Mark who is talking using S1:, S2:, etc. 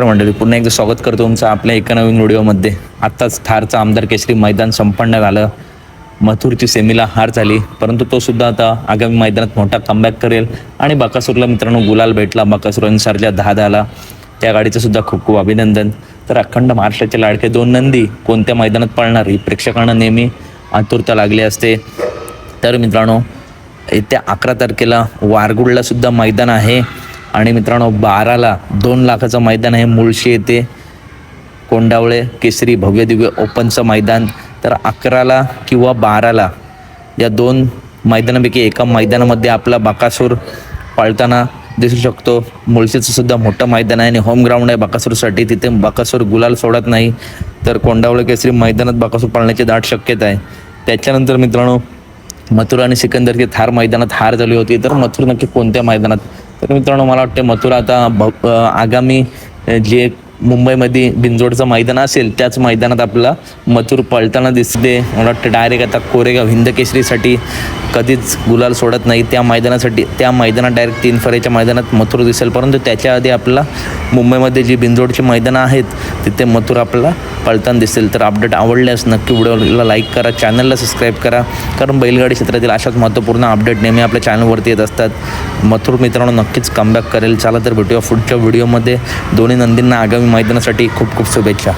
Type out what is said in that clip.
S1: मंडळी, पुन्हा एकदा स्वागत करतो तुमचं आपल्या एका नवीन व्हिडिओमध्ये. आत्ताच ठारचं आमदार केसरी मैदान संपन्न झालं. मथुरची सेमीला हार झाली, परंतु तो सुद्धा आता आगामी मैदानात मोठा कमबॅक करेल आणि बकासूरला मित्रांनो गुलाल भेटला. बकासूर अनुसारच्या 10-10ला त्या गाडीचं सुद्धा खूप खूप अभिनंदन. तर अखंड महाराष्ट्राचे लाडके दोन नंदी कोणत्या मैदानात पळणार ही प्रेक्षकांना नेहमी आतुरता लागली असते. तर मित्रांनो, येत्या 11 तारखेला वारगुडला सुद्धा मैदान आहे आणि मित्रांनो 12ला 2 लाखाचं मैदान आहे मुळशी येथे. कोंडावळे केसरी भव्य दिव्य ओपनचं मैदान. तर 11ला किंवा 12ला या 2 मैदानापैकी एका मैदानामध्ये आपला बकासूर पळताना दिसू शकतो. मुळशीचं सुद्धा मोठं मैदान आहे आणि होम ग्राउंड आहे बकासूरसाठी. तिथे बकासूर गुलाल सोडत नाही. तर कोंडावळे केसरी मैदानात बकासूर पळण्याची दाट शक्यता आहे. त्याच्यानंतर मित्रांनो, मथुर आणि सिकंदरची थार मैदानात हार झाली होती. तर मथुर नक्की कोणत्या मैदानात? तर मित्रांनो, मला वाटते मथुर आता आगामी जे मुंबईमध्ये बिंजोडचं मैदान असेल त्याच मैदानात आपला मथुर पळताना दिसते. मला वाटतं डायरेक्ट आता कोरेगाव हिंद केसरीसाठी कधीच गुलाल सोडत नाही. त्या मैदानात डायरेक्ट 3 फेऱ्याच्या मैदानात मथुर दिसेल. परंतु त्याच्या आधी आपला मुंबईमध्ये जी बिंजोडची मैदानं आहेत तिथे मथुर आपल्याला पळताना दिसेल. तर अपडेट आवडल्यास नक्की व्हिडिओला लाईक करा, चॅनलला सबस्क्राईब करा, कारण बैलगाडी क्षेत्रातील अशाच महत्त्वपूर्ण अपडेट नेहमी आपल्या चॅनलवरती येत असतात. मथुर मित्रांनो नक्कीच कमबॅक करेल. चला तर भेटूया पुढच्या व्हिडिओमध्ये. दोन्ही नंदींना आगामी मैदानासाठी खूप खूप शुभेच्छा.